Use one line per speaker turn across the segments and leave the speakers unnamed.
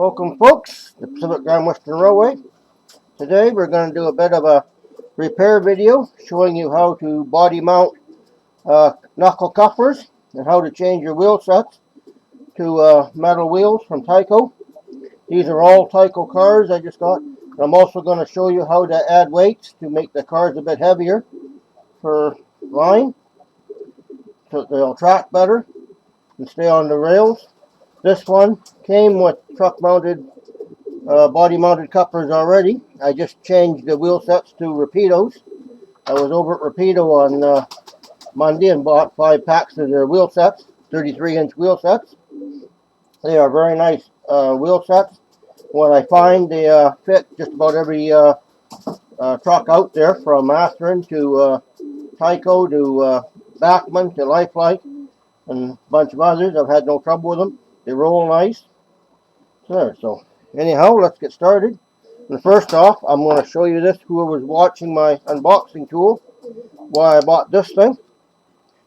Welcome folks, the Pacific Grand Western Railway. Today we're going to do a bit of a repair video showing you how to body mount knuckle couplers and how to change your wheel sets to metal wheels from Tyco. These are all Tyco cars I just got. I'm also going to show you how to add weights to make the cars a bit heavier for line so they'll track better and stay on the rails. This one came with truck mounted body mounted couplers already. I just changed the wheel sets to Rapidos. I was over at Rapido on Monday and bought 5 packs of their wheel sets, 33-inch wheel sets. They are very nice wheel sets. What I find, they fit just about every truck out there, from Mastering to Tyco to Bachman to Lifelike and a bunch of others. I've had no trouble with them. They roll nice. So anyhow, let's get started. And first off, I'm going to show you this. Who was watching my unboxing tool, why I bought this thing.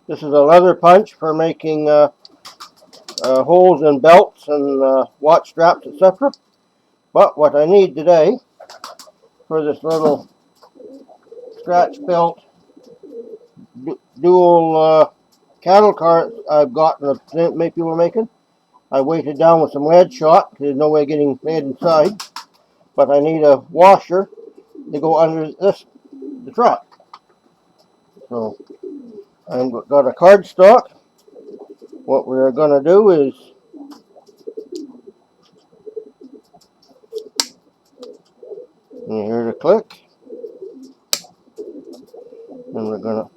This is a leather punch for making holes in belts and watch straps, etc. But what I need today for this little scratch built dual cattle cart I've got that people are making, I weighted down with some lead shot because there's no way getting lead inside. But I need a washer to go under the truck. So I've got a cardstock. What we're going to do is here's a click, and we're going to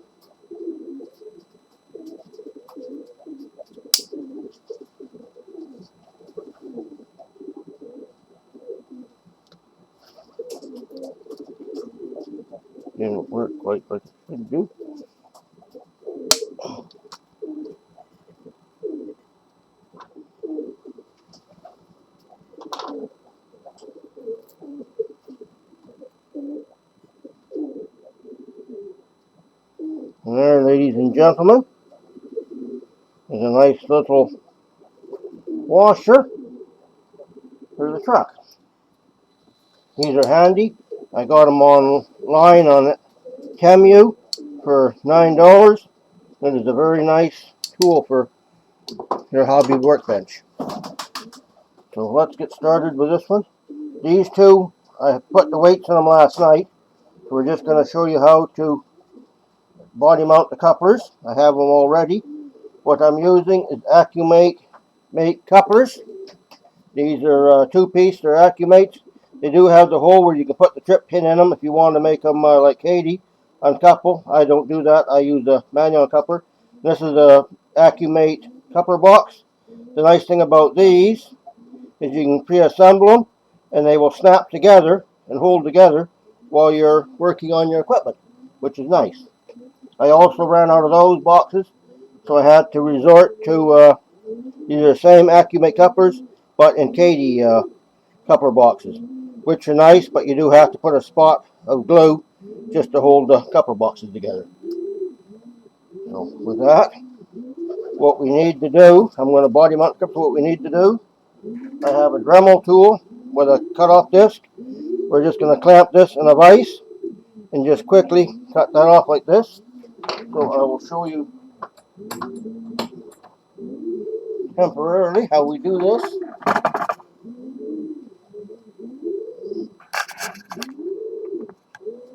didn't work quite like it should do. And there, ladies and gentlemen, is a nice little washer for the truck. These are handy. I got them online on Temu for $9. It is a very nice tool for your hobby workbench. So let's get started with this one. These two, I put the weights in them last night. So we're just going to show you how to body mount the couplers. I have them already. What I'm using is Accumate couplers. These are 2-piece, they're Accumates. They do have the hole where you can put the trip pin in them if you want to make them like Katie uncouple. I don't do that. I use a manual coupler. This is a Accumate coupler box. The nice thing about these is you can pre-assemble them and they will snap together and hold together while you're working on your equipment, which is nice. I also ran out of those boxes, so I had to resort to these are the same Accumate couplers, but in Katie coupler boxes, which are nice, but you do have to put a spot of glue just to hold the coupler boxes together. So with that, what we need to do, I'm going to body mount the coupler. What we need to do, I have a Dremel tool with a cut-off disc. We're just going to clamp this in a vise and just quickly cut that off like this. So I will show you temporarily how we do this.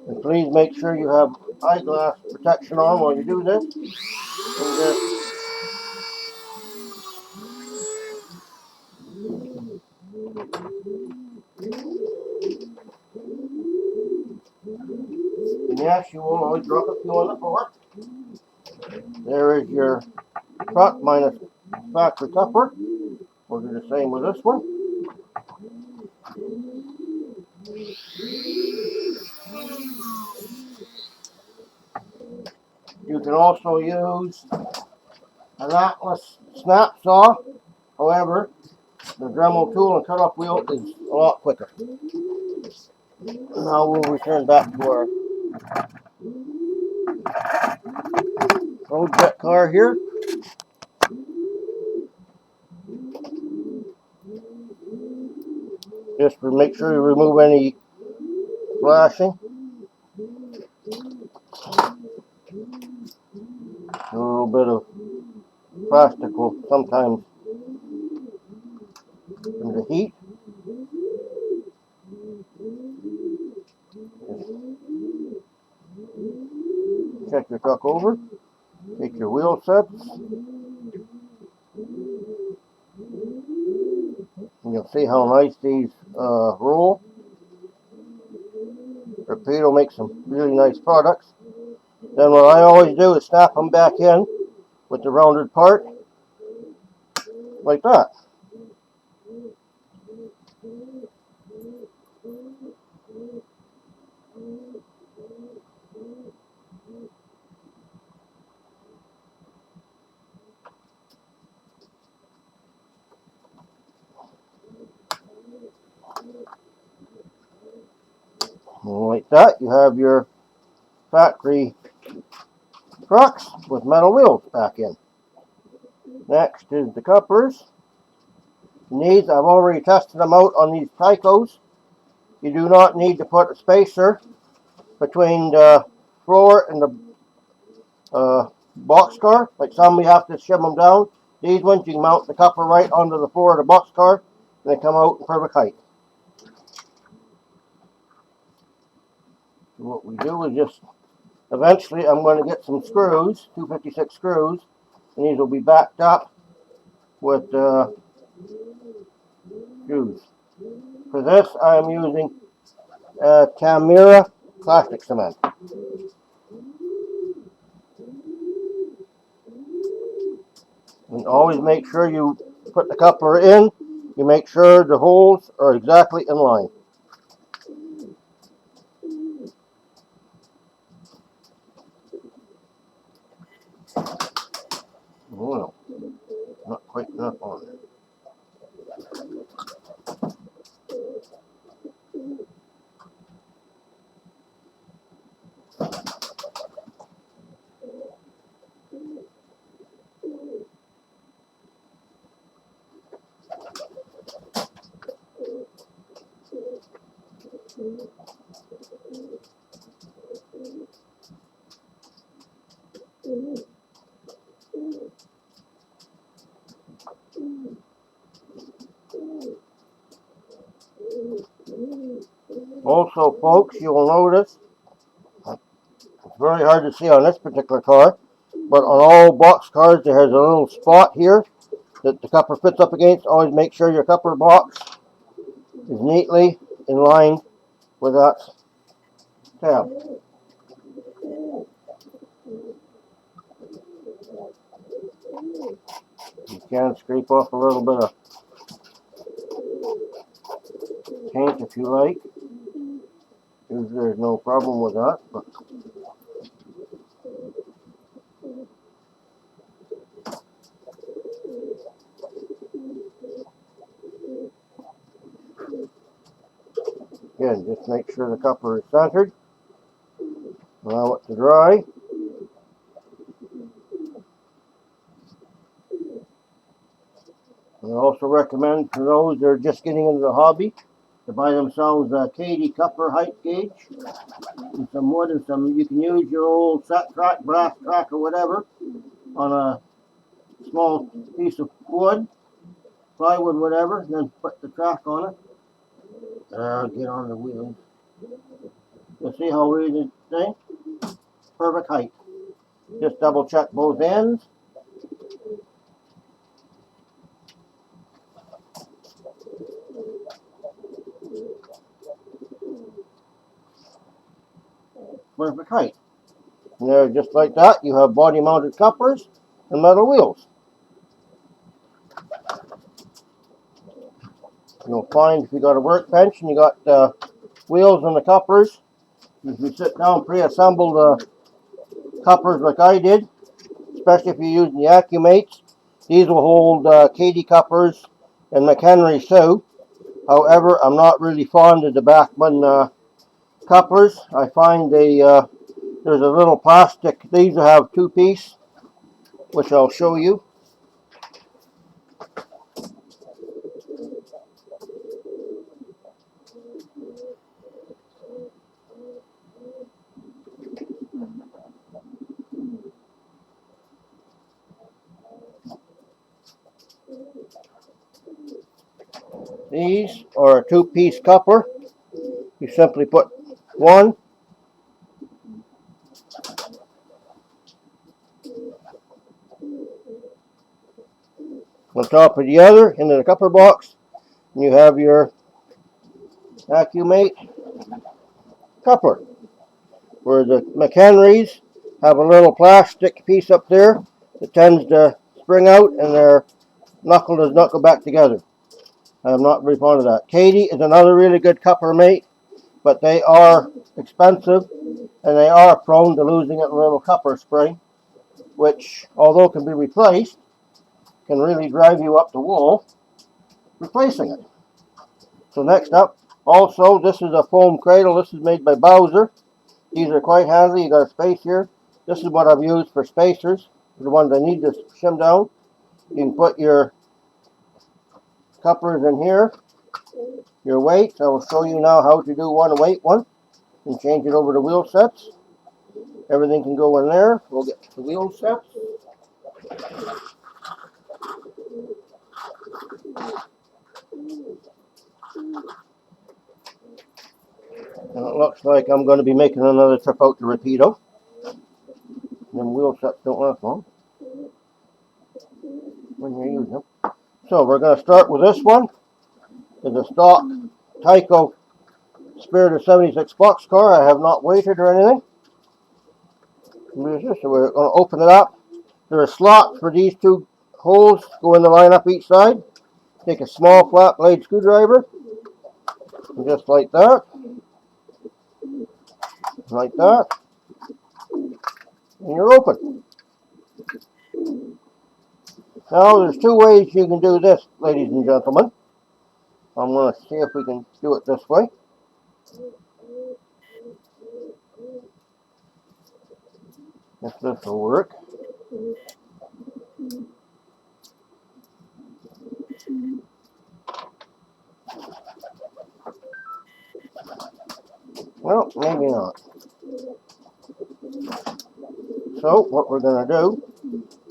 And please make sure you have eyeglass protection on while you do this. And just and yes, you will always drop a few on the floor. There is your truck minus factory coupler. We'll do the same with this one. You can also use an Atlas snap saw. However, the Dremel tool and cutoff wheel is a lot quicker. Now we'll return back to our road jet car here. Just to make sure you remove any flashing. A little bit of plastic will sometimes, from the heat, check your truck over, take your wheel sets, and you'll see how nice these roll. Torpedo makes some really nice products. Then what I always do is snap them back in with the rounded part, like that. And like that, you have your factory trucks with metal wheels back in. Next is the couplers. And these, I've already tested them out on these Tycos. You do not need to put a spacer between the floor and the boxcar. Like some, we have to shim them down. These ones, you can mount the coupler right onto the floor of the boxcar, and they come out in perfect height. So what we do is just, eventually I'm going to get some screws, 256 screws, and these will be backed up with screws. For this, I'm using Tamira plastic cement. And always make sure you put the coupler in, you make sure the holes are exactly in line. Oh, not quite enough on there. Also, folks, you will notice, it's very hard to see on this particular car, but on all box cars there is a little spot here that the coupler fits up against. Always make sure your coupler box is neatly in line with that tab. You can scrape off a little bit of paint if you like. There's no problem with that. But again, just make sure the coupler is centered. Allow it to dry. I also recommend for those that are just getting into the hobby to buy themselves a Katie coupler height gauge and some wood and some. You can use your old set track, brass track, or whatever on a small piece of wood, plywood, whatever, and then put the track on it. Get on the wheel. You'll see how we did thing. Perfect height. Just double check both ends. Perfect height. And there, just like that, you have body mounted couplers and metal wheels. You'll find if you got a workbench and you got wheels and the couplers, if you sit down pre-assemble the couplers like I did, especially if you're using the Accumates, these will hold Katie couplers and McHenry's too. However, I'm not really fond of the Bachmann couplers. I find there's a little plastic. These have two-piece, which I'll show you. These are a two-piece coupler. You simply put one on top of the other into the coupler box, and you have your Accumate coupler. Where the McHenrys have a little plastic piece up there that tends to spring out and their knuckle does not go back together. I'm not very fond of that. Katie is another really good coupler mate, but they are expensive and they are prone to losing a little coupler spring, which, although can be replaced, can really drive you up the wall replacing it. So next up, also, this is a foam cradle. This is made by Bowser. These are quite handy. You got a space here. This is what I've used for spacers, the ones I need to shim down. You can put your couplers in here, your weights. I will show you now how to do one weight one and change it over to wheel sets. Everything can go in there. We'll get the wheel sets. And it looks like I'm going to be making another trip out to Rapido. Them wheel sets don't last long when you use them. So we're going to start with this one. It's a stock Tyco Spirit 76 boxcar. I have not weighted or anything. So we're going to open it up. There are slots for these two holes. Go in the line up each side. Take a small flat blade screwdriver. Just like that. Like that. And you're open. Now there's two ways you can do this, ladies and gentlemen. I'm going to see if we can do it this way. If this will work. Well, maybe not. So what we're going to do,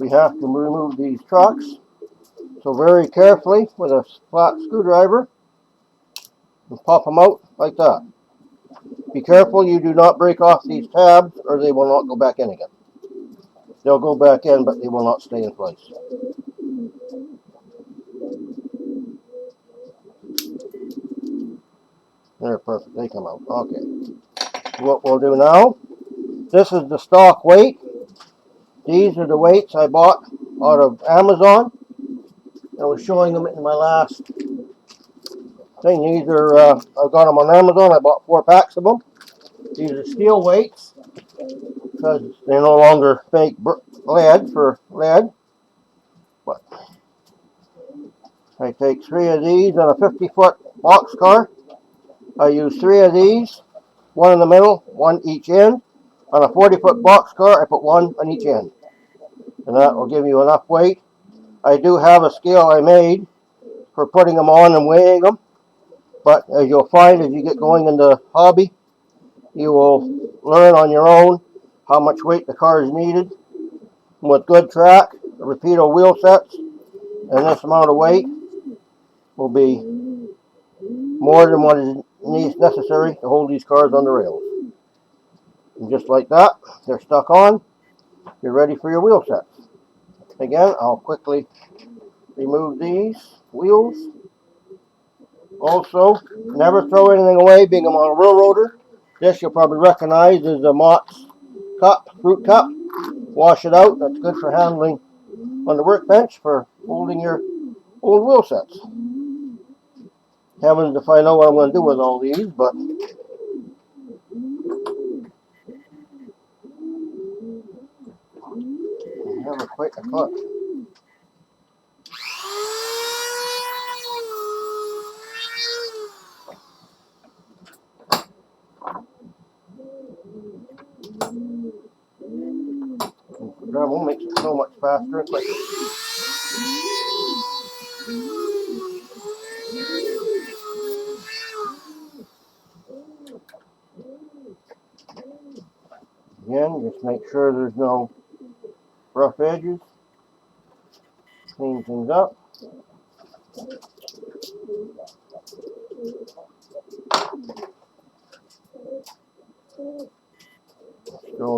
we have to remove these trucks. So very carefully with a flat screwdriver and pop them out like that. Be careful you do not break off these tabs or they will not go back in again. They'll go back in, but they will not stay in place. They're perfect. They come out. Okay. What we'll do now, this is the stock weight. These are the weights I bought out of Amazon. I was showing them in my last thing. These are, I got them on Amazon. I bought 4 packs of them. These are steel weights because they're no longer fake lead for lead. But I take 3 of these on a 50-foot box car. I use 3 of these, 1 in the middle, 1 each end. On a 40-foot box car, I put 1 on each end. And that will give you enough weight. I do have a scale I made for putting them on and weighing them. But as you'll find as you get going in the hobby, you will learn on your own how much weight the car is needed. With good track, the Rapido wheel sets, and this amount of weight will be more than what is necessary to hold these cars on the rails. And just like that, they're stuck on. You're ready for your wheel sets. Again, I'll quickly remove these wheels. Also, never throw anything away, being I'm on a railroader. This you'll probably recognize is a Mott's cup, fruit cup. Wash it out. That's good for handling on the workbench for holding your old wheel sets. Heavens if I know what I'm going to do with all these, but I have quite a clutch. Gravel makes it so much faster and quicker. Again, just make sure there's no rough edges. Clean things up. Show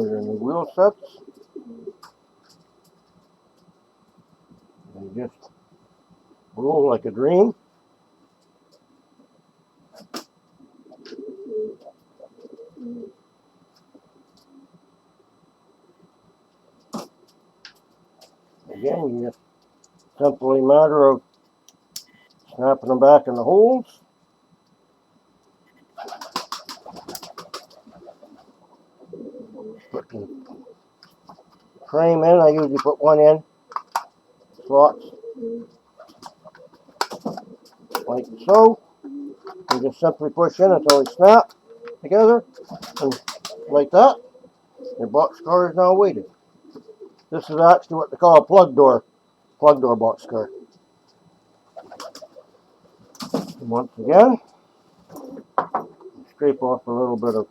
your new wheel sets. And just roll like a dream. Again, you just simply matter of snapping them back in the holes. Put the frame in. I usually put one in slots like so. You just simply push in until they snap together, and like that, your boxcar is now weighted. This is actually what they call a plug door boxcar. And once again, scrape off a little bit of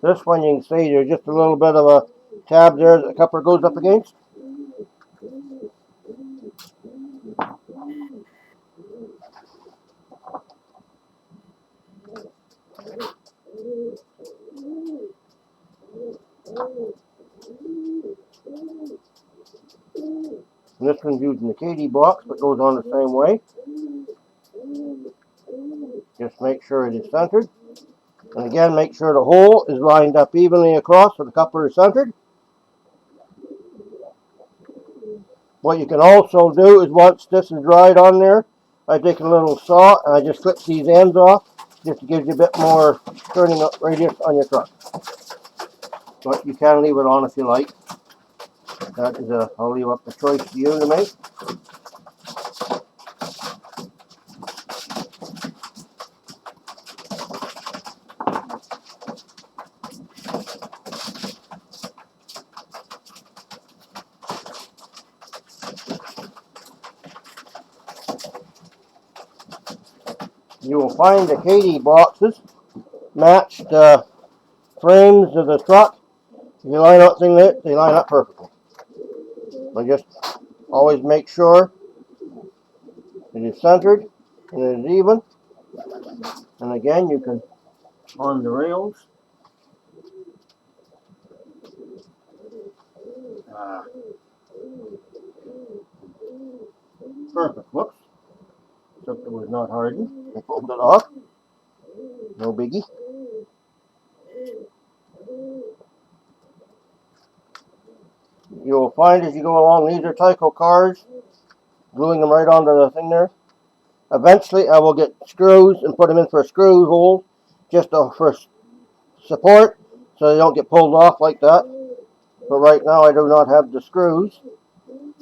this one. You can see there's just a little bit of a tab there that the coupler goes up against. And this one's using the KD box, but goes on the same way. Just make sure it is centered. And again, make sure the hole is lined up evenly across so the coupler is centered. What you can also do is once this is dried on there, I take a little saw and I just clip these ends off just to give you a bit more turning up radius on your truck. But you can leave it on if you like. That is I'll leave up the choice to you to make. You will find the KD boxes match the frames of the truck. If you line up things there, they line up perfectly. But just always make sure it is centered and it is even. And again, you can on the rails. Perfect. Whoops. Something was not hardened. I pulled it off. No biggie. You'll find as you go along, these are Tyco cars, gluing them right onto the thing there. Eventually, I will get screws and put them in for a screw hole, just for support, so they don't get pulled off like that. But right now, I do not have the screws.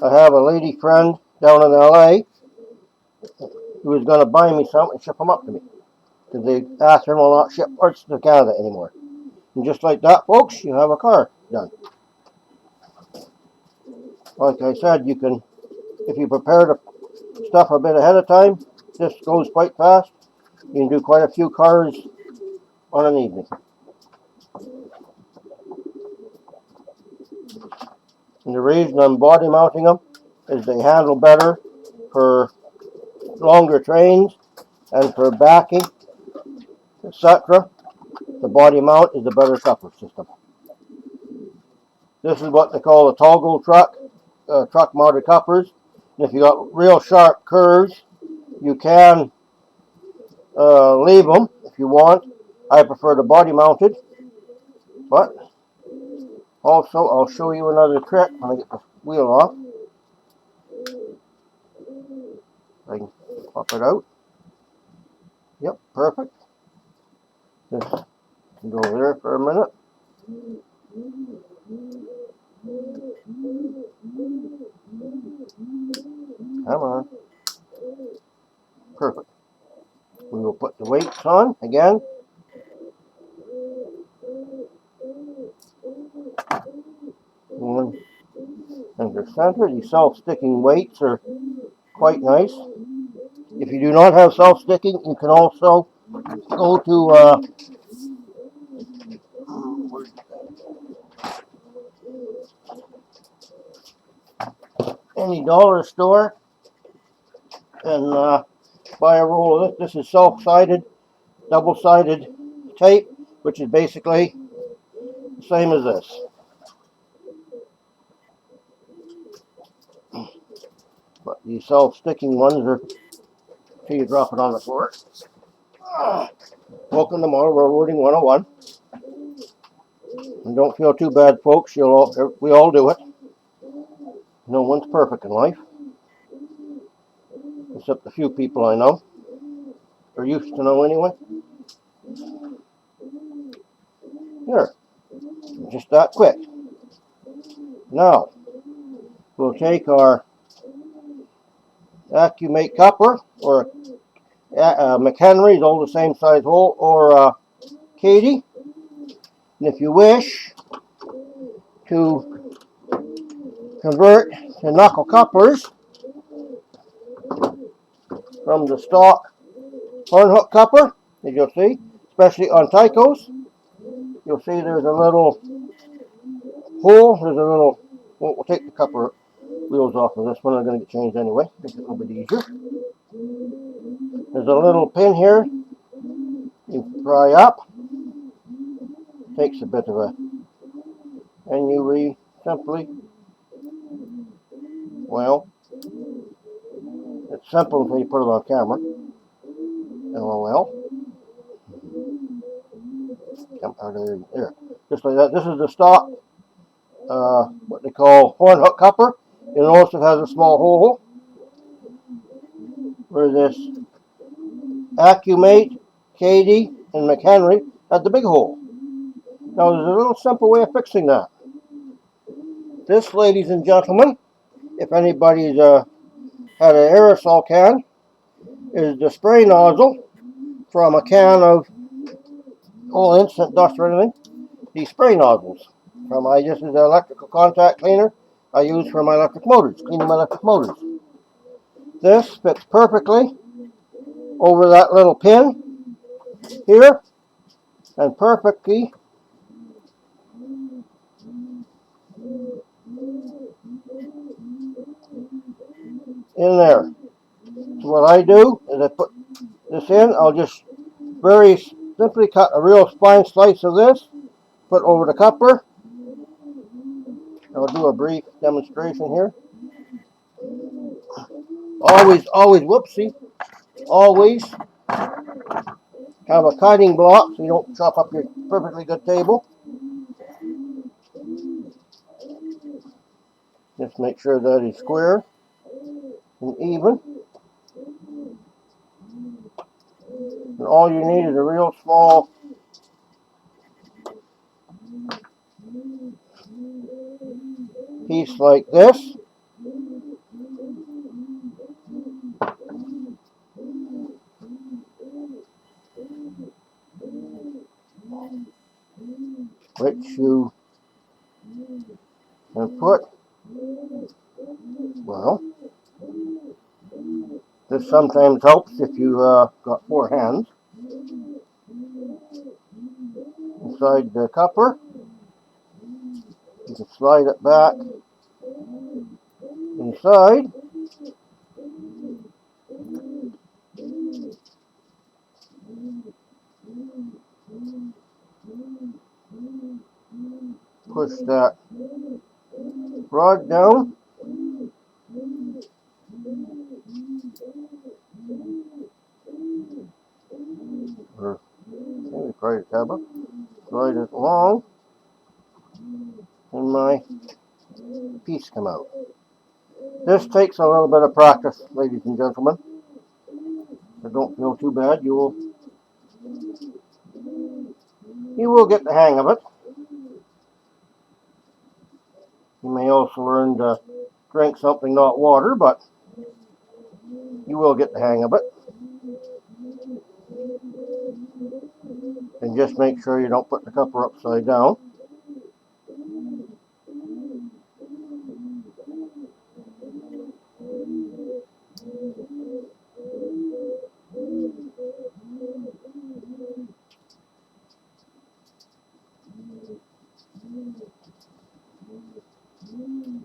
I have a lady friend down in LA who is going to buy me some and ship them up to me, because the Catherine will not ship parts to Canada anymore. And just like that, folks, you have a car done. Like I said, you can, if you prepare the stuff a bit ahead of time, this goes quite fast. You can do quite a few cars on an evening. And the reason I'm body mounting them is they handle better for longer trains and for backing, etc. The body mount is a better coupler system. This is what they call a toggle truck mounted couplers. And if you got real sharp curves, you can leave them if you want. I prefer the body mounted, but also I'll show you another trick when I get the wheel off. I can pop it out. Yep, perfect. Just can go there for a minute. Come on. Perfect. We will put the weights on again. And they're centered. These self-sticking weights are quite nice. If you do not have self-sticking, you can also go to any dollar store and buy a roll of this. This is self-sided, double-sided tape, which is basically the same as this. But these self-sticking ones are, till you drop it on the floor. Welcome to Model Railroading 101. And don't feel too bad, folks. We all do it. No one's perfect in life, except the few people I know, or used to know anyway. Here, just that quick. Now, we'll take our Accumate copper, or McHenry is all the same size hole, or Katie. And if you wish to convert to knuckle couplers from the stock horn hook coupler, as you'll see, especially on Tycos, you'll see there's a little hole, there's a little, we'll take the coupler wheels off of this one, they're going to get changed anyway, make it a little bit easier. There's a little pin here, you pry up, takes a bit of a, and you simply, well, it's simple until you put it on camera. LOL. Come out of there. Just like that. This is the stock, what they call horn hook coupler. You'll notice it has a small hole where this Accumate, Katie, and McHenry had the big hole. Now there's a little simple way of fixing that. This, ladies and gentlemen, if anybody's had an aerosol can, is the spray nozzle from a can of instant dust or anything. These spray nozzles from this is an electrical contact cleaner I use for my electric motors, cleaning my electric motors. This fits perfectly over that little pin here and perfectly in there. So what I do is I put this in, I'll just very simply cut a real fine slice of this, put over the coupler. I'll do a brief demonstration here. Always, whoopsie, always have a cutting block so you don't chop up your perfectly good table. Just make sure that is square and even. And all you need is a real small piece like this. Which you can put, well, this sometimes helps if you got 4 hands, inside the coupler. You can slide it back inside. Push that rod down. Or maybe try the tab up. Slide it along. And my piece come out. This takes a little bit of practice, ladies and gentlemen. So don't feel too bad. You will get the hang of it. You may also learn to drink something, not water, but you will get the hang of it. And just make sure you don't put the coupler upside down.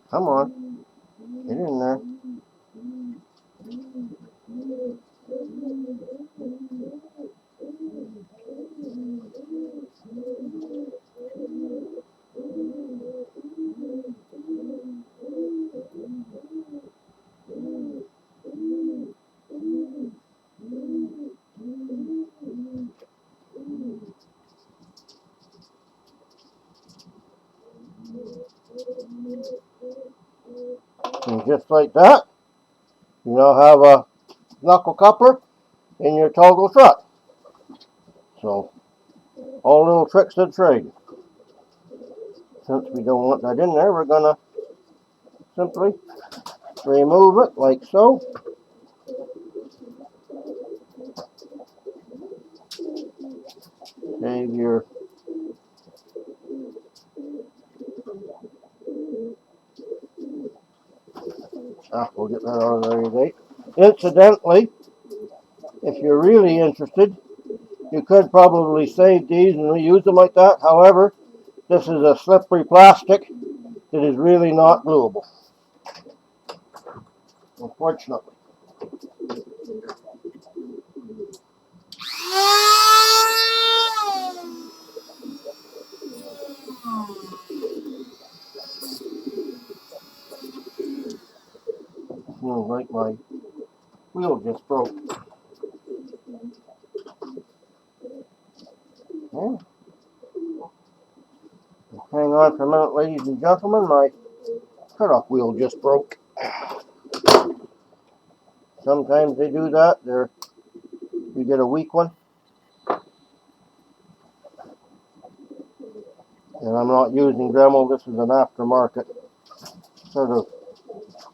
Come on. Get in there. And just like that, you now have a knuckle coupler in your toggle truck. So, all little tricks of the trade. Since we don't want that in there, we're going to simply remove it like so. Save your we'll get that out of there today. Incidentally, if you're really interested, you could probably save these and reuse them like that. However, this is a slippery plastic that is really not gluable, unfortunately. Feels like my wheel just broke. Okay. Hang on for a minute, ladies and gentlemen. My cutoff wheel just broke. Sometimes they do that. You get a weak one. And I'm not using Dremel. This is an aftermarket sort of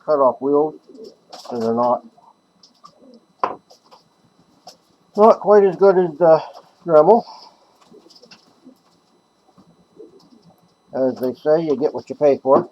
cutoff wheels. So they're not quite as good as the Dremel. As they say, you get what you pay for.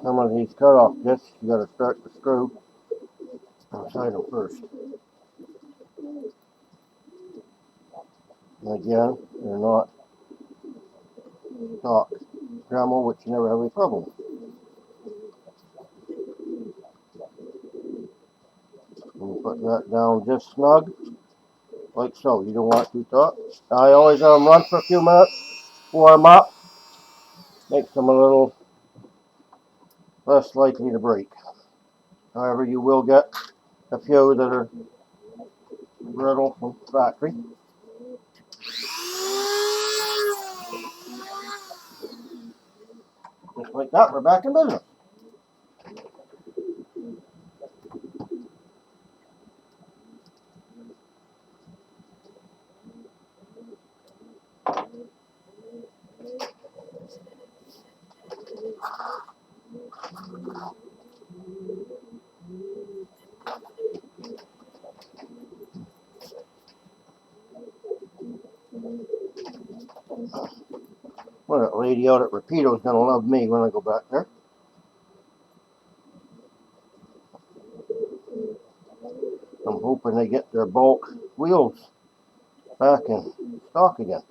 Some of these cutoff discs, you got to start the screw inside them first. And again, they're not stock Dremel, which you never have any problem with. And put that down just snug, like so. You don't want it too taut. I always let them run for a few minutes, warm up, makes them a little less likely to break. However, you will get a few that are brittle from factory. Just like that, we're back in business. Well, that lady out at Rapido's gonna love me when I go back there. I'm hoping they get their bulk wheels back in stock again.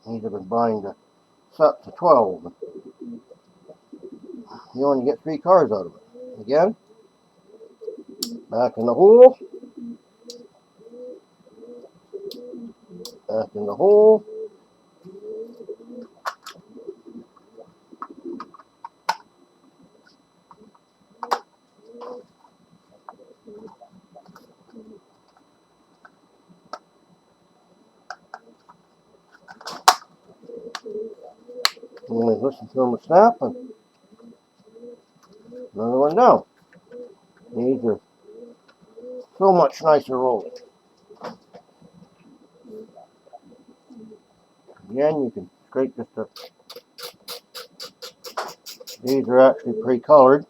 These have been buying the sets of 12. You only get 3 cars out of it. Again, back in the hole, back in the hole. Only listen to them snap, and another one down. These are so much nicer rolling. Again, you can great just to, these are actually pre-colored.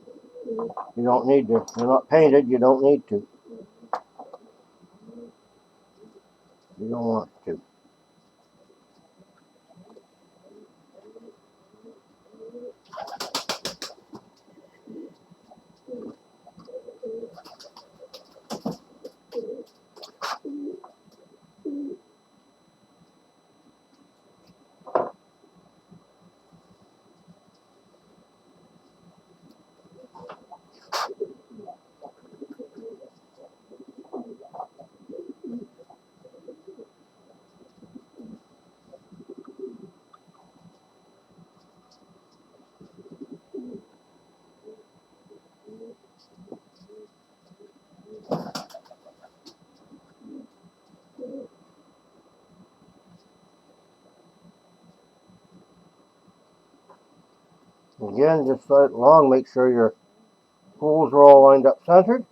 You don't need to, they're not painted, you don't need to. You don't want to. Again, just slide it along, make sure your holes are all lined up centered.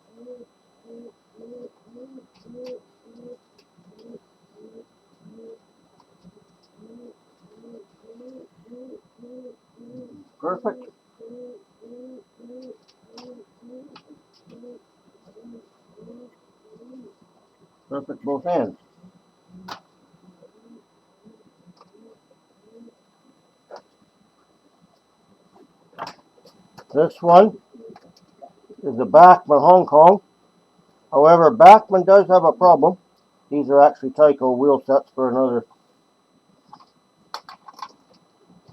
Perfect. Perfect both ends. This one is the Bachmann Hong Kong. However, Bachmann does have a problem. These are actually Tyco wheel sets for another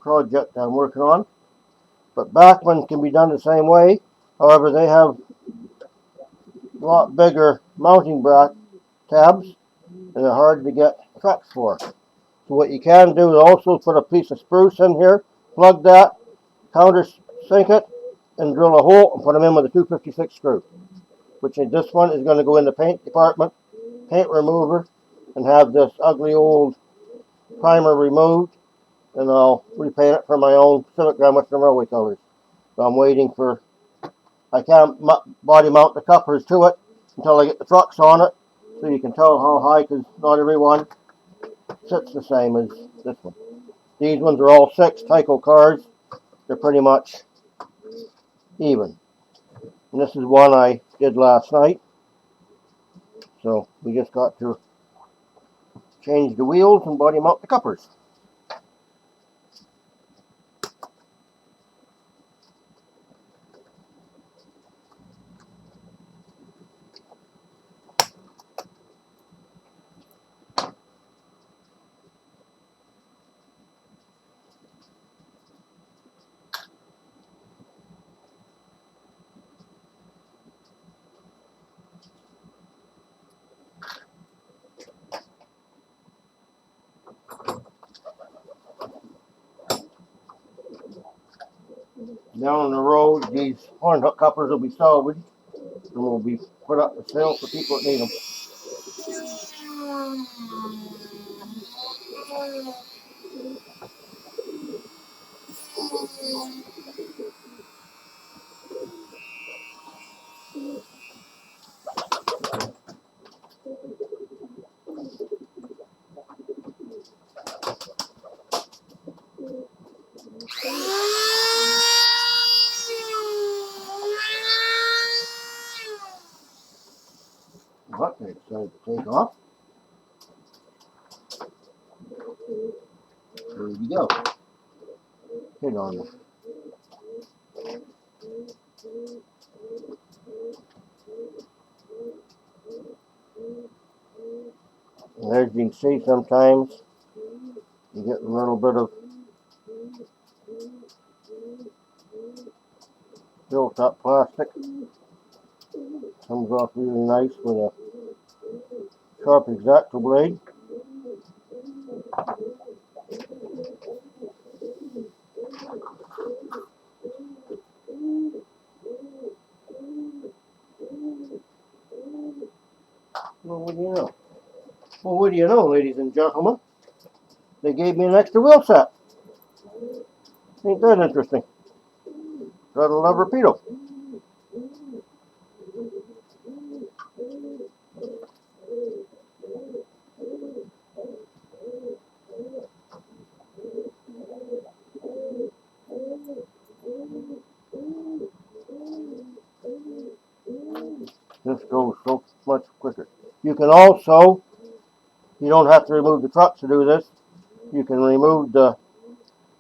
project I'm working on. But Bachmann can be done the same way. However, they have a lot bigger mounting tabs, and they're hard to get tracks for. So what you can do is also put a piece of spruce in here, plug that, countersink it, and drill a hole and put them in with a 256 screw. Which in this one is going to go in the paint department, paint remover, and have this ugly old primer removed, and I'll repaint it for my own Civic Grand Western Railway colors. So I'm waiting for, I can't body mount the couplers to it until I get the trucks on it, so you can tell how high, because not every one sits the same as this one. These ones are all 6 Tyco cars. They're pretty much even. And this is one I did last night. So we just got to change the wheels and body mount the couplers. Down the road, these horn hook couplers will be salvaged and will be put up for sale for people that need them. But they decided to take off. There we go. Hit on them. And as you can see, sometimes you get a little bit of built up plastic. Comes off really nice with a sharp X-Acto blade. Well, what do you know? Well, what do you know, ladies and gentlemen? They gave me an extra wheel set. Ain't that interesting? Got a love repeater. This goes so much quicker. You can also, you don't have to remove the truck to do this. You can remove the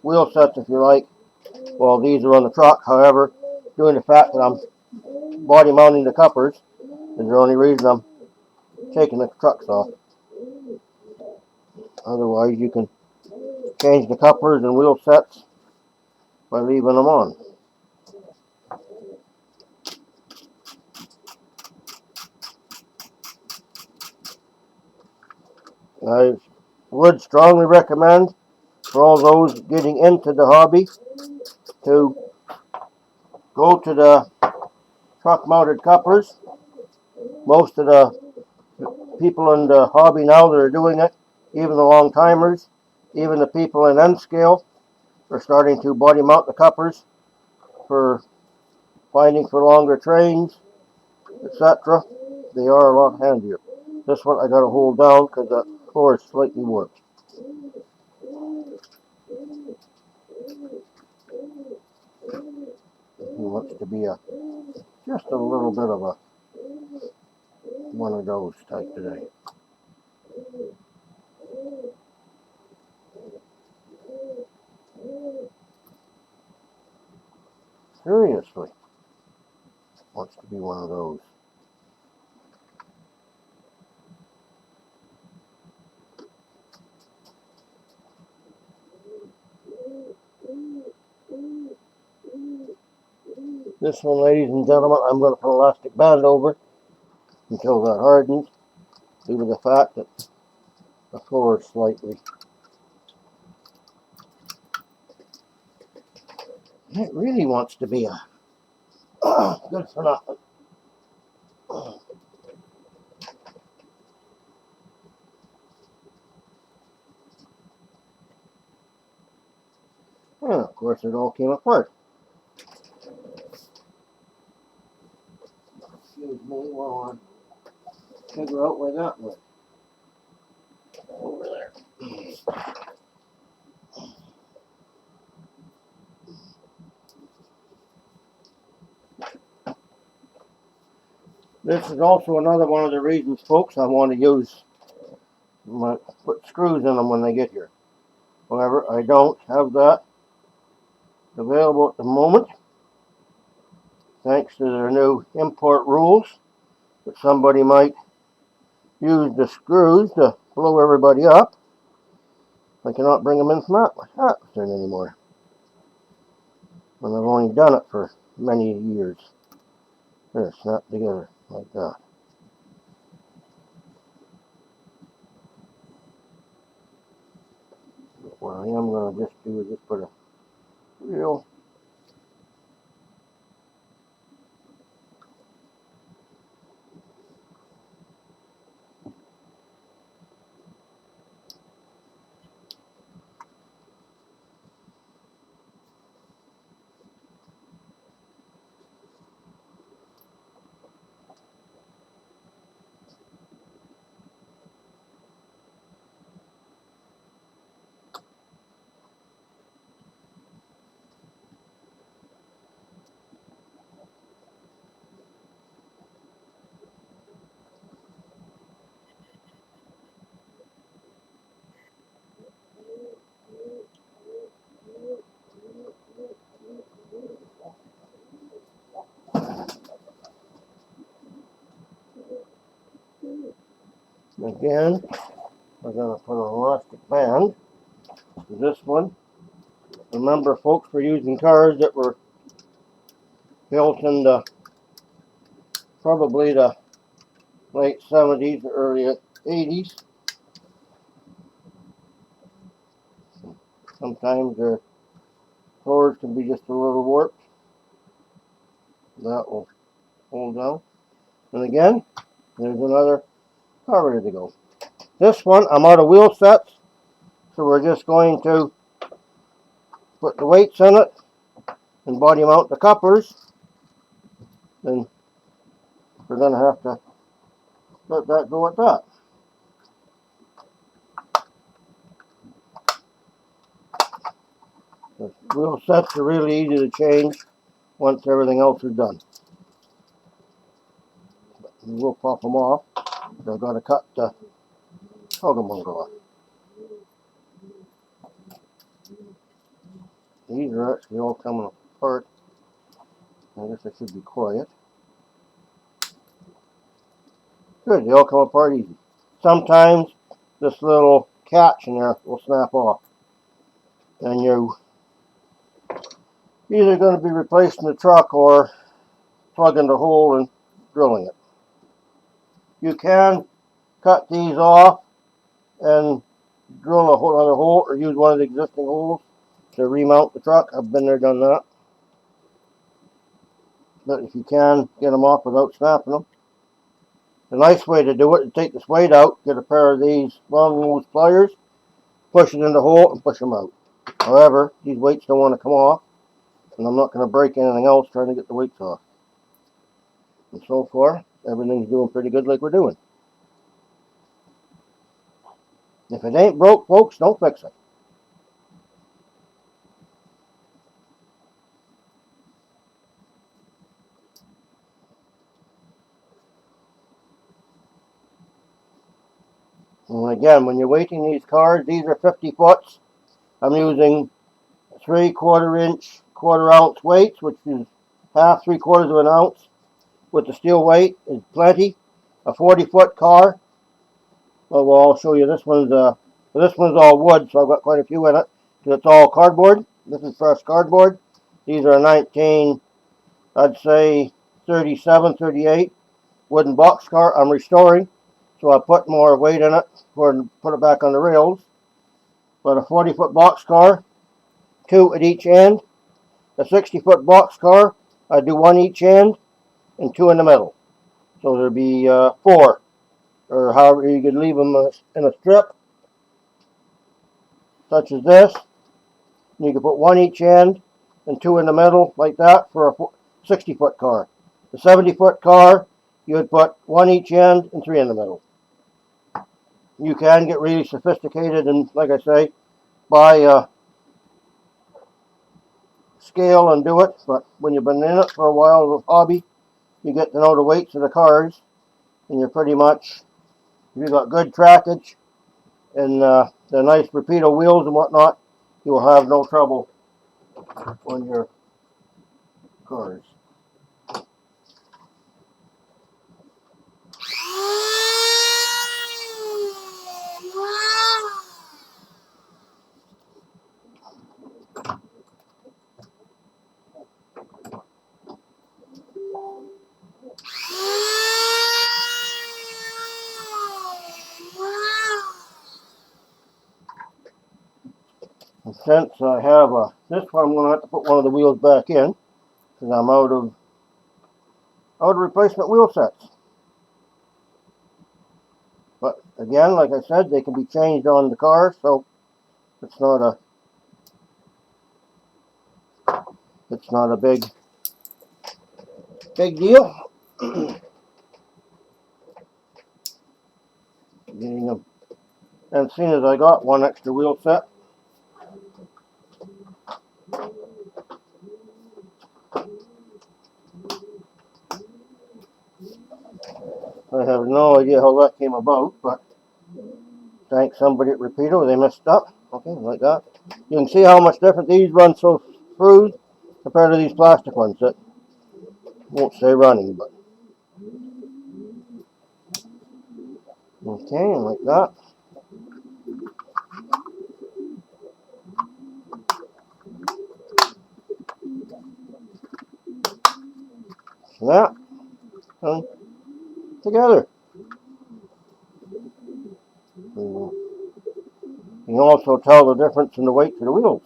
wheel sets if you like. Well, these are on the truck. However, due to the fact that I'm body mounting the couplers is the only reason I'm taking the trucks off. Otherwise, you can change the couplers and wheel sets by leaving them on. I would strongly recommend for all those getting into the hobby to go to the truck mounted couplers. Most of the people in the hobby now that are doing it, even the long timers, even the people in N scale, are starting to body mount the couplers for finding for longer trains, etc. They are a lot handier. This one I got to hold down because the floor is slightly warped. He wants to be just a little bit of a one of those type today. Seriously, wants to be one of those. This one, ladies and gentlemen, I'm going to put an elastic band over until that hardens, due to the fact that the floor is slightly. It really wants to be a good for nothing. And of course, it all came apart. Excuse me while I figure out where that went. Over there. This is also another one of the reasons, folks, I want to use put screws in them when they get here. However, I don't have that available at the moment, thanks to their new import rules, that somebody might use the screws to blow everybody up. I cannot bring them in from that atmosphere anymore. And I've only done it for many years. They're snapped together like that. But what I am going to just do is just put a real again. We're going to put an elastic band to this one. Remember, folks, we're using cars that were built in the probably the late 70s, early 80s. Sometimes their floors can be just a little warped. That will hold down. And again, there's another car ready to go. This one, I'm out of wheel sets, so we're just going to put the weights in it and body mount the couplers. Then we're going to have to let that go at that. The wheel sets are really easy to change once everything else is done. But You will pop them off. They're going to cut the cogamong off. These are actually all coming apart. I guess I should be quiet. Good, they all come apart easy. Sometimes this little catch in there will snap off. And you're either going to be replacing the truck or plugging the hole and drilling it. You can cut these off and drill a whole other hole or use one of the existing holes to remount the truck. I've been there, done that. But if you can get them off without snapping them. The nice way to do it is take this weight out, get a pair of these long nose pliers, push it in the hole and push them out. However, these weights don't want to come off, and I'm not going to break anything else trying to get the weights off. And so far, everything's doing pretty good like we're doing. If it ain't broke, folks, don't fix it. And again, when you're weighting these cars, these are 50 foots. I'm using 3/4 inch, 1/4 ounce weights, which is half, 3/4 of an ounce. With the steel weight is plenty. A 40-foot car. Well, I'll show you this one's. This one's all wood, so I've got quite a few in it. Because it's all cardboard. This is fresh cardboard. These are 19, I'd say 37, 38 wooden box car. I'm restoring, so I put more weight in it to put it back on the rails. But a 40-foot box car, 2 at each end. A 60-foot box car, I do 1 each end and 2 in the middle. So there'd be 4, or however you could leave them in a strip, such as this. And you could put 1 each end and 2 in the middle, like that, for a 60-foot car. The 70-foot car, you would put 1 each end and 3 in the middle. You can get really sophisticated and, like I say, buy a scale and do it, but when you've been in it for a while as a hobby, you get to know the weights of the cars, and you're pretty much, if you've got good trackage and the nice Rapido wheels and whatnot, you will have no trouble on your cars. And since I have this one, I'm going to have to put one of the wheels back in because I'm out of replacement wheel sets. But again, like I said, they can be changed on the car, so it's not a big deal. Getting them, and seeing as I got one extra wheel set, I have no idea how that came about, but thanks somebody at Rapido, they messed up. Okay, like that. You can see how much different these run so smooth compared to these plastic ones that won't stay running, but okay, and like that. Snap, and together. You can also tell the difference in the weight of the wheels.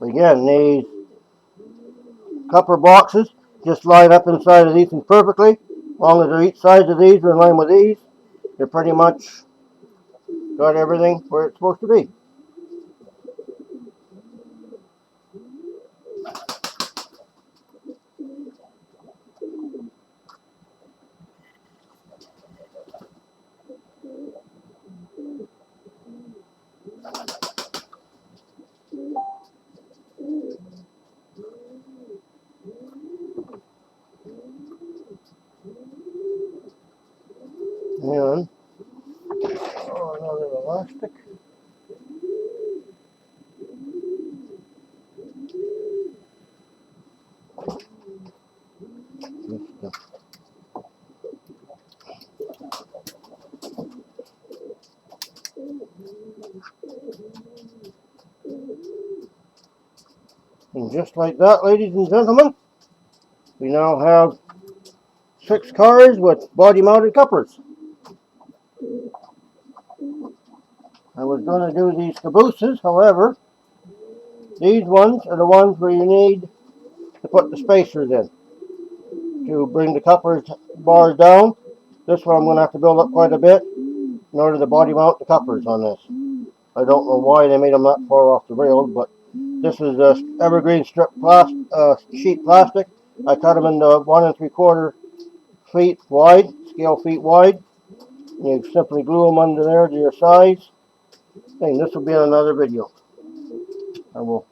Again, these copper boxes just line up inside of these things perfectly. As long as they're each side of these are in line with these, they're pretty much got everything where it's supposed to be. Oh, another elastic. And just like that, ladies and gentlemen, we now have 6 cars with body-mounted couplers. I was going to do these cabooses, however, these ones are the ones where you need to put the spacers in to bring the couplers bars down. This one I'm going to have to build up quite a bit in order to body mount the couplers on this. I don't know why they made them that far off the rails, but this is a evergreen strip sheet plastic. I cut them into 1 3/4 feet wide, scale feet wide. You simply glue them under there to your size. And this will be in another video. I will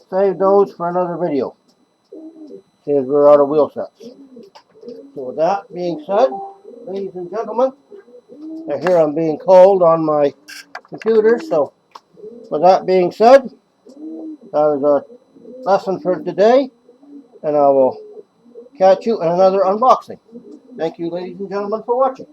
save those for another video, since we're out of wheel sets. So with that being said, ladies and gentlemen, I hear I'm being called on my computer, so with that being said, that is our lesson for today, and I will catch you in another unboxing. Thank you, ladies and gentlemen, for watching.